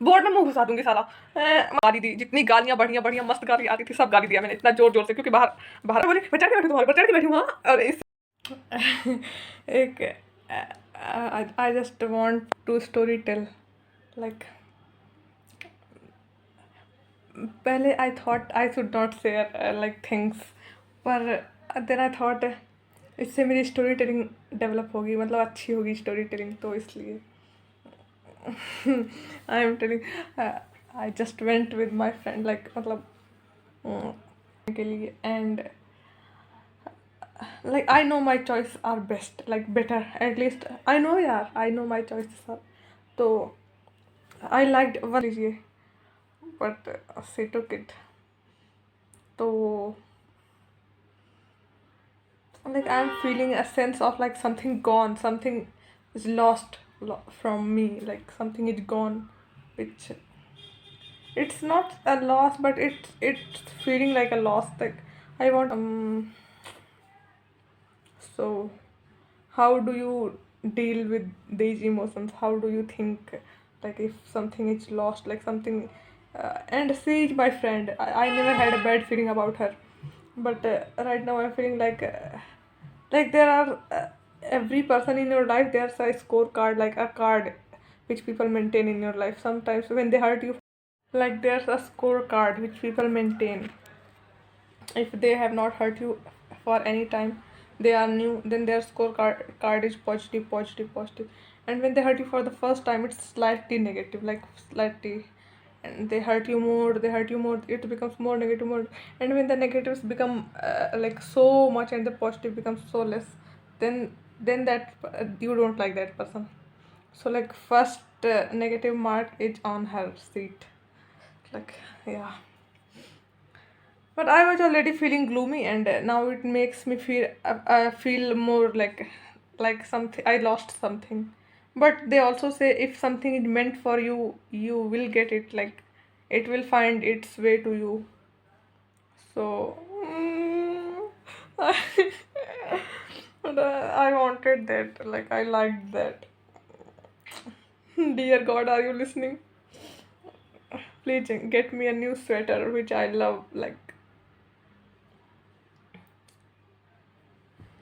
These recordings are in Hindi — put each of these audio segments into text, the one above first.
बोर्ड में मुंह घुसा दूंगी साला। गाली दी, जितनी गालियां बढ़िया बढ़िया मस्त गाली आती थी सब गाली दिया मैंने, इतना जोर जोर से, क्योंकि बाहर बाहर बोले बचा के बैठू, तुम्हारे बचा के बैठू। हाँ, और इस एक I just want to story tell, like पहले I thought I should not share like things, पर देन आई थॉट इससे मेरी स्टोरी टेलिंग डेवलप होगी, मतलब अच्छी होगी स्टोरी टेलिंग, तो इसलिए I am telling. I just went with my friend, like मतलब के लिए, and like I know my choice are best, like better, at least I know यार, I know my choices are, तो I liked one लीजिए, but she took it, तो like I'm feeling a sense of like something gone, something is lost from me, like something is gone, which it's not a loss, but it's feeling like a loss, like I want so how do you deal with these emotions? How do you think, like if something is lost, like something and she is my friend, I never had a bad feeling about her, but right now I'm feeling like there are every person in your life, there's a scorecard, like a card which people maintain in your life. Sometimes when they hurt you, like there's a scorecard which people maintain. If they have not hurt you for any time, they are new, then their card is positive, positive, positive. And when they hurt you for the first time, it's slightly negative, like slightly, and they hurt you more, they hurt you more, it becomes more negative, more. And when the negatives become like so much and the positive becomes so less, then that you don't like that person. So like first negative mark is on her seat, like yeah. But I was already feeling gloomy, and now it makes me feel more like something I lost something. But they also say if something is meant for you, you will get it. Like it will find its way to you. So and, I wanted that. Like I liked that. Dear God, are you listening? Please get me a new sweater, which I love. Like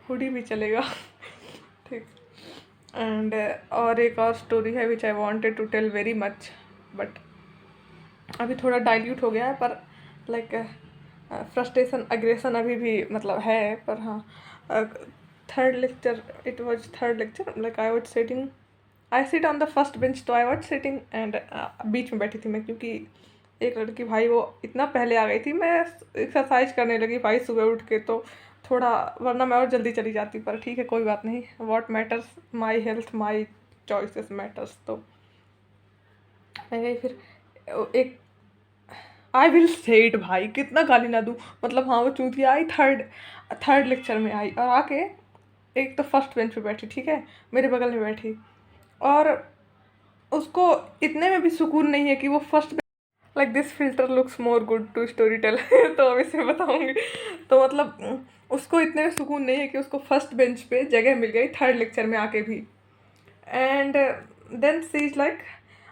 hoodie भी चलेगा। ठीक। एंड और एक और स्टोरी है which I wanted to tell very much, but अभी थोड़ा डाइल्यूट हो गया है, पर लाइक फ्रस्ट्रेशन अग्रेशन अभी भी मतलब है, पर हाँ third lecture, it was third lecture, like I was sitting, I sit on the first bench, तो आई वॉज सिटिंग एंड बीच में बैठी थी मैं, क्योंकि एक लड़की भाई वो इतना पहले आ गई थी, मैं एक्सरसाइज करने लगी भाई सुबह उठ के, तो थोड़ा, वरना मैं और जल्दी चली जाती, पर ठीक है कोई बात नहीं, what matters, my health my choices matters, तो मैं गई फिर एक, आई विल से इट भाई, कितना गाली ना दूँ, मतलब हाँ वो चूतिया आई, थर्ड लेक्चर में आई और आके एक तो फर्स्ट बेंच पे बैठी, ठीक है, मेरे बगल में बैठी, और उसको इतने में भी सुकून नहीं है कि वो first, like this filter looks more good to story tell, तो अब इसे बताऊंगी, तो मतलब उसको इतने में सुकून नहीं है कि उसको फर्स्ट बेंच पे जगह मिल गई थर्ड लेक्चर में आके भी, and then she is like,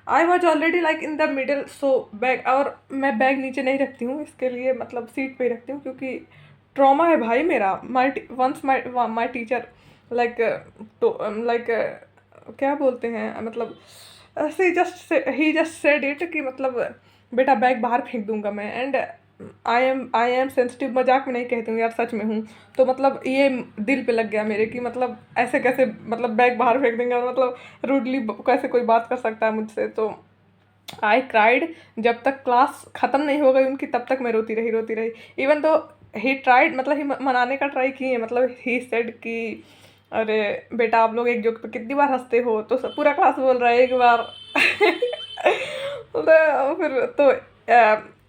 I was already like in the middle, so bag, और मैं बैग नीचे नहीं रखती हूँ, इसके लिए मतलब सीट पे ही रखती हूँ, क्योंकि ट्रॉमा है भाई मेरा, माई टीचर लाइक, तो लाइक क्या बोलते हैं, मतलब ही जस्ट सेड इट कि मतलब बेटा बैग बाहर फेंक दूंगा मैं, एंड आई एम सेंसिटिव, मजाक में नहीं कहती हूँ यार, सच में हूँ, तो मतलब ये दिल पे लग गया मेरे कि मतलब ऐसे कैसे, मतलब बैग बाहर फेंक देंगे, और मतलब रूडली कैसे कोई बात कर सकता है मुझसे, तो आई क्राइड, जब तक क्लास ख़त्म नहीं हो गई उनकी तब तक मैं रोती रही, इवन तो ही ट्राइड, मतलब ही मनाने का ट्राई किए, मतलब ही सेड कि अरे बेटा आप लोग एक जोक पे कितनी बार हंसते हो, तो सब पूरा क्लास बोल रहा है एक बार तो फिर तो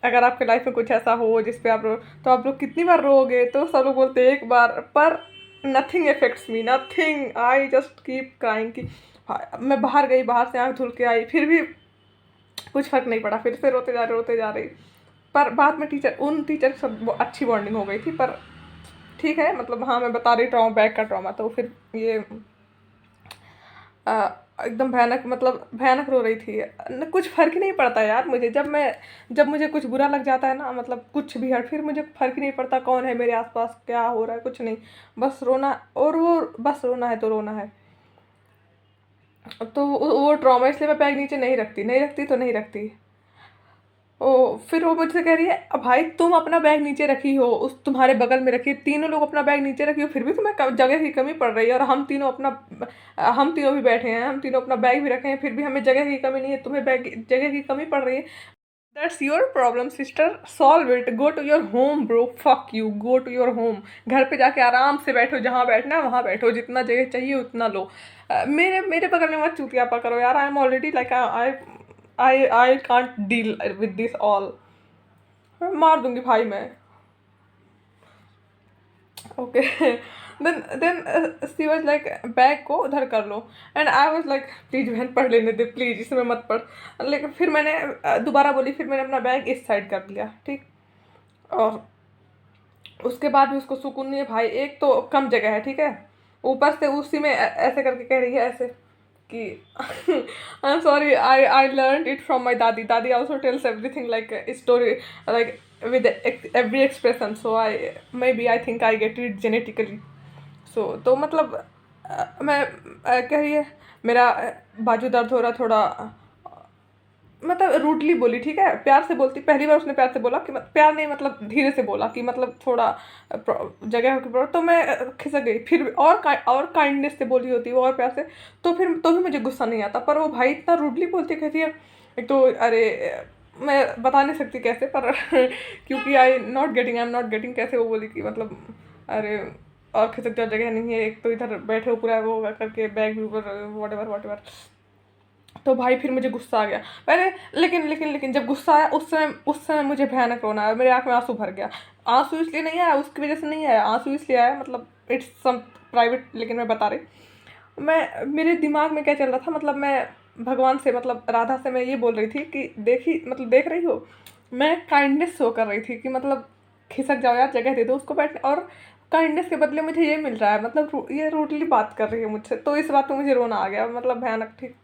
अगर आपके लाइफ में कुछ ऐसा हो जिस पे आप रो, तो आप लोग कितनी बार रोगे, तो सब लोग बोलते हैं एक बार, पर nothing affects me, nothing, I just keep crying कि मैं बाहर गई, बाहर से आँख धुल के आई, फिर भी कुछ फ़र्क नहीं पड़ा, फिर से रोते जा रही, पर बाद में उन टीचर के साथ अच्छी बॉन्डिंग हो गई थी, पर ठीक है, मतलब हाँ मैं बता रही ट्रॉमा, बैग का ट्रॉमा, तो फिर ये एकदम भयानक, मतलब भयानक रो रही थी। कुछ फ़र्क ही नहीं पड़ता यार मुझे, जब मुझे कुछ बुरा लग जाता है ना, मतलब कुछ भी है, फिर मुझे फ़र्क ही नहीं पड़ता कौन है मेरे आसपास, क्या हो रहा है, कुछ नहीं। बस रोना, और वो बस रोना है तो रोना है। तो वो ट्रॉमा, इसलिए मैं बैग नीचे नहीं रखती, नहीं रखती तो नहीं रखती। ओ, फिर वो मुझसे कह रही है, "अब भाई तुम अपना बैग नीचे रखी हो, उस तुम्हारे बगल में रखी, तीनों लोग अपना बैग नीचे रखी हो, फिर भी तुम्हें जगह की कमी पड़ रही है, और हम तीनों भी बैठे हैं, हम तीनों अपना बैग भी रखे हैं, फिर भी हमें जगह की कमी नहीं है, तुम्हें बैग जगह की कमी पड़ रही है। That's your problem sister, solve it, go to your home bro, fuck you, go to your home. घर पे जाके आराम से बैठो, जहाँ बैठना है वहाँ बैठो, जितना जगह चाहिए उतना लो। मेरे मेरे बगल में मत चूतियापा करो यार, I am already like I can't deal with this all. मार दूंगी भाई मैं। Okay. Then she was like, bag को उधर कर लो। And I was like, please बहन पढ़ लेने दे प्लीज, इसमें मत पढ़। लेकिन फिर मैंने दोबारा बोली, फिर मैंने अपना बैग इस साइड कर लिया, ठीक। और उसके बाद भी उसको सुकून नहीं है भाई, एक तो कम जगह है, ठीक है, ऊपर से उसी में ऐसे करके कह रही है ऐसे कि I am sorry, I learn it from my दादी, दादी also tells everything like story, like with every expression, so I may be I think I get it genetically. So तो मतलब मैं कह रही है, मेरा बाजू दर्द हो रहा थोड़ा, मतलब रूडली बोली, ठीक है, प्यार से बोलती, पहली बार उसने प्यार से बोला कि प्यार नहीं, मतलब धीरे से बोला कि मतलब थोड़ा जगह की प्रॉब्लम, तो मैं खिसक गई। फिर और काइंडनेस से बोली होती वो, और प्यार से, तो भी मुझे गुस्सा नहीं आता, पर वो भाई इतना रूडली बोलती, कहती है एक तो, अरे मैं बता नहीं सकती कैसे, पर क्योंकि आई एम नॉट गेटिंग कैसे वो बोली कि मतलब, अरे और खिसक जाओ, जगह नहीं है, एक तो इधर बैठे हो पूरा वो करके, बैग भी ऊपर, वॉट एवर वॉट एवर। तो भाई फिर मुझे गुस्सा आ गया पहले, लेकिन जब गुस्सा आया, उस समय मुझे भयानक रोना आया, मेरे आँख में आंसू भर गया। आंसू इसलिए नहीं आया, उसकी वजह से नहीं आया, आंसू इसलिए आया, मतलब इट्स सम प्राइवेट, लेकिन मैं बता रही, मैं मेरे दिमाग में क्या चल रहा था, मतलब मैं भगवान से, मतलब राधा से मैं ये बोल रही थी कि देखी, मतलब देख रही हो, मैं काइंडनेस शो कर रही थी कि मतलब खिसक जाओ यार, जगह दे दो उसको बैठने, और काइंडनेस के बदले मुझे ये मिल रहा है, मतलब ये रूडली बात कर रही है मुझसे, तो इस बात पे मुझे रोना आ गया, मतलब भयानक, ठीक।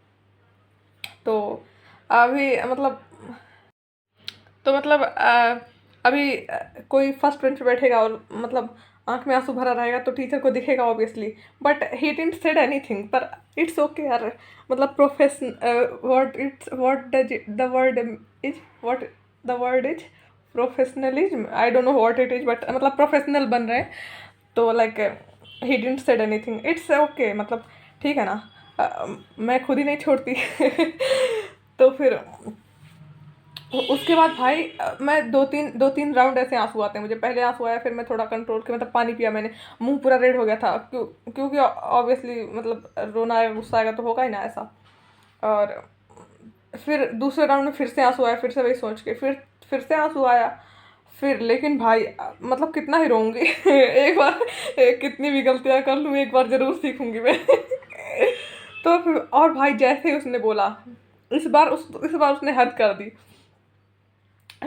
तो अभी मतलब, तो मतलब अभी कोई फर्स्ट बेंच पे बैठेगा और मतलब आंख में आंसू भरा रहेगा, तो टीचर को दिखेगा obviously, but he didn't said anything, पर इट्स ओके यार, मतलब profession, what does the word is, what the word is, professionalism, I don't know what it is, but मतलब प्रोफेशनल बन रहे हैं, तो like he didn't said anything, it's okay, मतलब ठीक है ना। मैं खुद ही नहीं छोड़ती। तो फिर उसके बाद भाई मैं दो तीन राउंड ऐसे आंसू आते हैं मुझे, पहले आंसू आया, फिर मैं थोड़ा कंट्रोल किया, मतलब पानी पिया मैंने, मुंह पूरा रेड हो गया था, क्योंकि ऑब्वियसली मतलब रोना आएगा, गुस्सा आएगा तो होगा ही ना ऐसा। और फिर दूसरे राउंड में फिर से आंसू आया, फिर से वही सोच के, फिर से आंसू आया, फिर लेकिन भाई मतलब कितना ही रोऊंगी। एक बार, कितनी भी गलतियां कर लूँ, एक बार जरूर सीखूंगी मैं। तो फिर और भाई जैसे ही उसने बोला, इस बार उसने हद कर दी।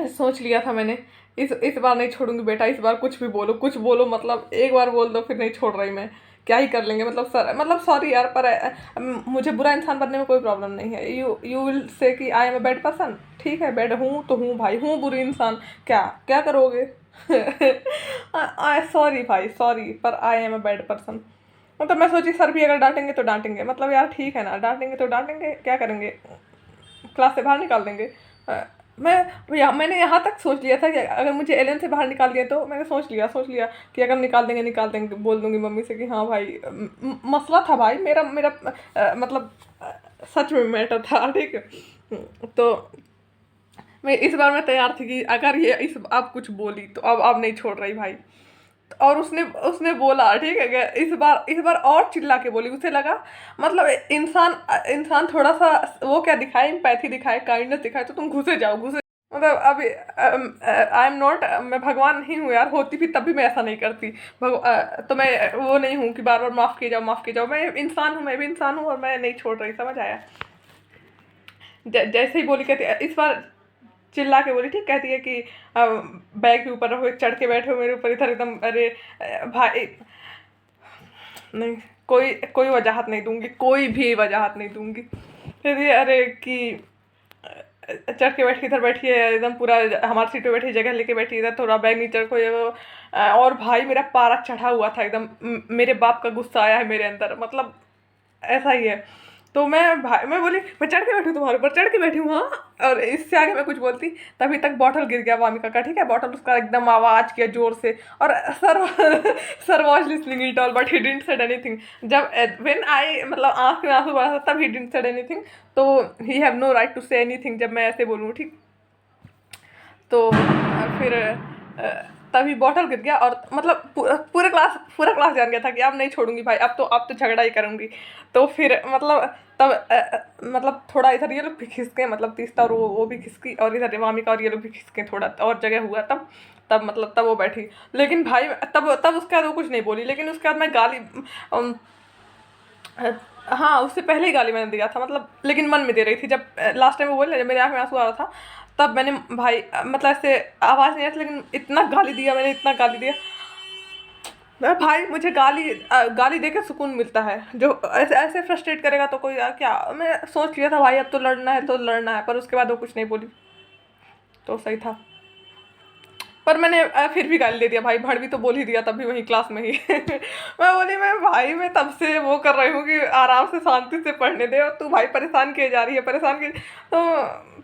सोच लिया था मैंने, इस बार नहीं छोड़ूंगी बेटा, इस बार कुछ बोलो, मतलब एक बार बोल दो, फिर नहीं छोड़ रही मैं, क्या ही कर लेंगे, मतलब सर, मतलब सॉरी यार, पर मुझे बुरा इंसान बनने में कोई प्रॉब्लम नहीं है, यू विल से कि I am a bad person, ठीक है, बैड हूँ तो हूँ भाई, हूँ बुरी इंसान, क्या क्या करोगे। सॉरी भाई, सॉरी, पर I am a bad person. मतलब मैं सोची सर भी अगर डांटेंगे तो डांटेंगे, मतलब यार ठीक है ना, डांटेंगे तो डांटेंगे, क्या करेंगे, क्लास से बाहर निकाल देंगे। मैंने यहाँ तक सोच लिया था कि अगर मुझे एलन से बाहर निकाल दिया, तो मैंने सोच लिया कि अगर निकाल देंगे, बोल दूंगी मम्मी से कि हाँ भाई, मसला था भाई, मेरा मेरा मतलब सच में मैटर था, ठीक है। तो इस बार मैं तैयार थी कि अगर ये इस अब कुछ बोली तो अब नहीं छोड़ रही भाई। और उसने उसने बोला, ठीक है क्या, इस बार और चिल्ला के बोली, उसे लगा मतलब इंसान इंसान थोड़ा सा वो क्या दिखाए, एम्पैथी दिखाए, काइंडनेस दिखाए, तो तुम घुसे, मतलब अभी आई एम नॉट, मैं भगवान नहीं हूँ यार, होती भी तब भी मैं ऐसा नहीं करती। तो मैं वो नहीं हूँ कि बार बार माफ़ किए जाओ, मैं इंसान हूँ, मैं भी इंसान हूँ, और मैं नहीं छोड़ रही, समझ आया। जैसे ही बोली, कहती इस बार चिल्ला के बोली, ठीक, कहती है कि बैग के ऊपर रहो, चढ़ के बैठे हो मेरे ऊपर इधर एकदम, अरे भाई नहीं, कोई कोई वजाहत नहीं दूंगी, कोई भी वजाहत नहीं दूंगी। फिर ये अरे कि चढ़ के बैठी, इधर बैठी है एकदम पूरा हमारी सीट पे बैठी, जगह लेके बैठी, इधर थोड़ा बैग नीचे रखो ये वो। और भाई मेरा पारा चढ़ा हुआ था एकदम, मेरे बाप का गुस्सा आया है मेरे अंदर, मतलब ऐसा ही है। तो मैं बोली मैं चढ़ के बैठी हूँ, तुम्हारे ऊपर चढ़ के बैठी हूँ हाँ। और इससे आगे मैं कुछ बोलती तभी तक बॉटल गिर गया वामिका का, ठीक है, बॉटल उसका एकदम आवाज किया जोर से। और sir sir was listening it all but he didn't said anything. जब व्हेन आई मतलब आंख में आंसू बड़ा था तब ही डिडंट सेड एनीथिंग। तो he have no right to say anything जब मैं ऐसे बोलूँ, ठीक। तो फिर तभी बॉटल गिर गया और मतलब पूरा क्लास जान गया था कि अब नहीं छोड़ूंगी भाई, अब तो झगड़ा ही करूंगी। तो फिर मतलब तब मतलब थोड़ा इधर ये लोग भी खिसके, मतलब तीस्ता और वो भी खिसकी, और इधर वामिका और ये लोग भी खिसके, थोड़ा और जगह हुआ तब। तब मतलब तब वो बैठी, लेकिन भाई तब तब उसके बाद वो कुछ नहीं बोली, लेकिन उसके बाद मैं गाली हाँ उससे पहले ही गाली मैंने दिया था, मतलब लेकिन मन में दे रही थी। जब लास्ट टाइम वो बोले, जब मेरे आँख में आंसू आ रहा था, तब मैंने भाई मतलब ऐसे आवाज़ नहीं आई थी, लेकिन इतना गाली दिया मैंने, इतना गाली दिया। मैं भाई मुझे गाली दे के सुकून मिलता है, जो ऐसे ऐसे फ्रस्ट्रेट करेगा तो कोई क्या। मैं सोच लिया था भाई अब तो लड़ना है तो लड़ना है, पर उसके बाद वो कुछ नहीं बोली, तो सही था। पर मैंने फिर भी गाली दे दिया भाई, भड़ भी तो बोल ही दिया तब भी वहीं क्लास में ही मैं बोली मैं भाई मैं तब से वो कर रही हूँ कि आराम से शांति से पढ़ने दे, और तू भाई परेशान किए जा रही है, परेशान किए।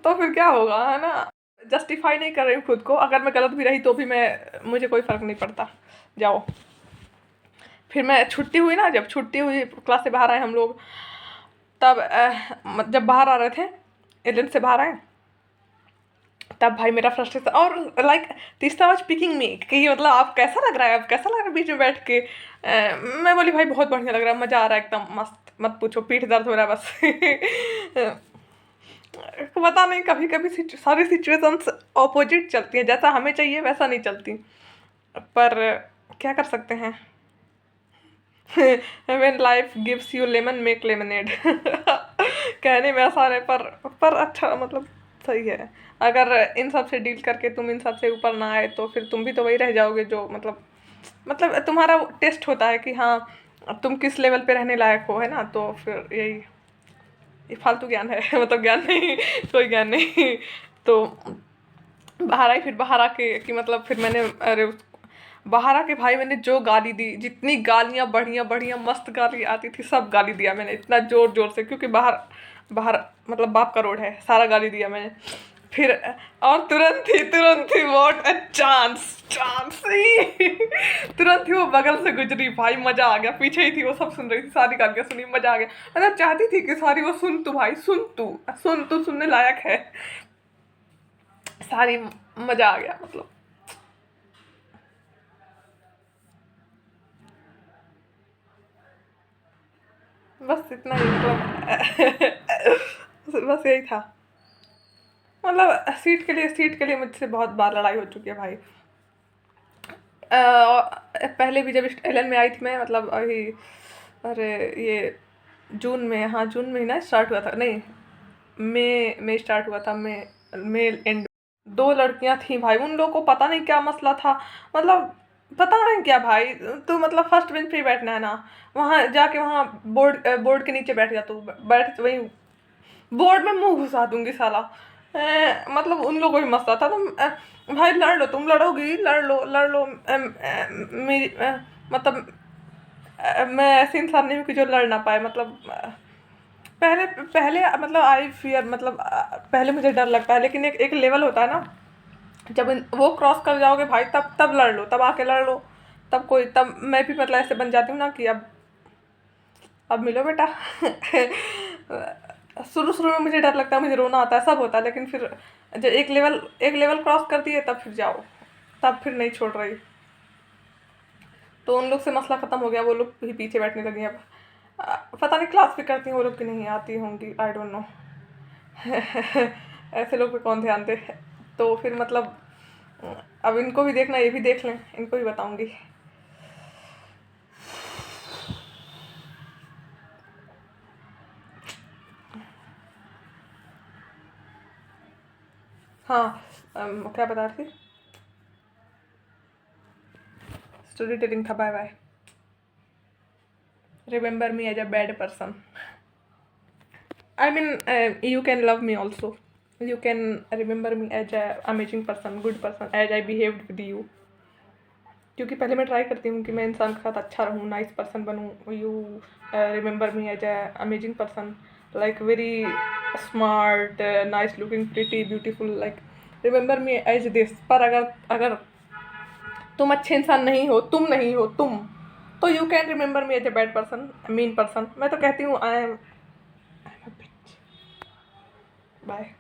तो फिर क्या होगा, है ना। जस्टिफाई नहीं कर रही हूँ खुद को, अगर मैं गलत भी रही तो भी मैं मुझे कोई फ़र्क नहीं पड़ता। जाओ। फिर मैं छुट्टी हुई ना, जब छुट्टी हुई क्लास से बाहर आए हम लोग, तब जब बाहर आ रहे थे, एलेन से बाहर आए, तब भाई मेरा फ्रस्ट्रेशन और लाइक तीसरा वाज पिकिंग मी कि मतलब आप कैसा लग रहा है, अब कैसा लग रहा है बीच में बैठ के। मैं बोली भाई बहुत बढ़िया लग रहा है, मज़ा आ रहा है एकदम मस्त, मत पूछो, पीठ दर्द हो रहा है बस पता नहीं, कभी कभी सारी सिचुएशंस ऑपोजिट चलती हैं, जैसा हमें चाहिए वैसा नहीं चलती, पर क्या कर सकते हैं। When life gives you lemon make lemonade कहने में आसान है, पर अच्छा मतलब सही है। अगर इन सब से डील करके तुम इन सब से ऊपर ना आए तो फिर तुम भी तो वही रह जाओगे जो मतलब तुम्हारा टेस्ट होता है कि हाँ तुम किस लेवल पे रहने लायक हो, है ना। तो फिर यही ये फालतू ज्ञान है मतलब ज्ञान नहीं, कोई ज्ञान नहीं। तो बाहर आई, फिर बाहर आके कि मतलब फिर मैंने अरे बाहर आके भाई मैंने जो गाली दी, जितनी गालियाँ बढ़िया बढ़िया मस्त गाली आती थी सब गाली दिया मैंने, इतना जोर जोर से, क्योंकि बाहर बाहर मतलब बाप का रोड है, सारा गाली दिया मैंने। फिर और तुरंत ही व्हाट अ चांस ही तुरंत ही वो बगल से गुजरी भाई, मजा आ गया, पीछे ही थी वो, सब सुन रही थी, सारी गालियाँ सुनी, मजा आ गया। मतलब चाहती थी कि सारी वो सुन, तू भाई सुन तू सुनने लायक है सारी, मजा आ गया मतलब। बस इतना ही मतलब बस यही था। मतलब सीट के लिए मुझसे बहुत बार लड़ाई हो चुकी है भाई। पहले भी जब एलन में आई थी मैं, मतलब अभी अरे ये जून में, हाँ जून में ही ना स्टार्ट हुआ था, नहीं मई में स्टार्ट हुआ था, मई एंड। दो लड़कियां थी भाई, उन लोगों को पता नहीं क्या मसला था, मतलब पता नहीं क्या भाई। तू मतलब फर्स्ट बेंच पे ही बैठना है ना, वहाँ जाके वहाँ बोर्ड के नीचे बैठ जा, तू बैठ वहीं बोर्ड में मुंह घुसा दूंगी साला। मतलब उन लोगों को भी मसला था, तुम भाई लड़ लो, तुम लड़ोगी लड़ लो। मेरी मतलब मैं ऐसे इंसान नहीं हूँ कि जो लड़ ना पाए, मतलब पहले पहले मतलब आई फियर, मतलब पहले मुझे डर लगता है, लेकिन एक लेवल होता है ना, जब वो क्रॉस कर जाओगे भाई, तब लड़ लो, तब आके लड़ लो। तब मैं भी मतलब ऐसे बन जाती हूँ ना कि अब मिलो बेटा शुरू शुरू में मुझे डर लगता है, मुझे रोना आता है, सब होता है, लेकिन फिर जब एक लेवल क्रॉस कर दिए तब फिर जाओ, तब फिर नहीं छोड़ रही। तो उन लोग से मसला ख़त्म हो गया, वो लोग भी पीछे बैठने लगी अब। पता नहीं क्लास भी करती हैं वो लोग कि नहीं आती होंगी, आई डोंट नो ऐसे लोग पे कौन ध्यान दे। तो फिर मतलब अब इनको भी देखना, ये भी देख लें, इनको भी बताऊंगी। हाँ क्या बता रही थी, स्टोरी टेलिंग था, bye bye. remember me as a bad person. I mean, you can love me also. You can remember me as a amazing person, good person, as I behaved with you. क्योंकि पहले मैं ट्राई करती हूँ कि मैं इंसान के साथ अच्छा रहूँ, नाइस पर्सन बनूँ. You remember me as a amazing person, like very smart, nice looking, pretty, beautiful, like remember me as this. पर अगर अगर तुम अच्छे इंसान नहीं हो, तुम तो you can remember me as a bad person, mean person. मैं तो कहती हूँ आई एम. बाय.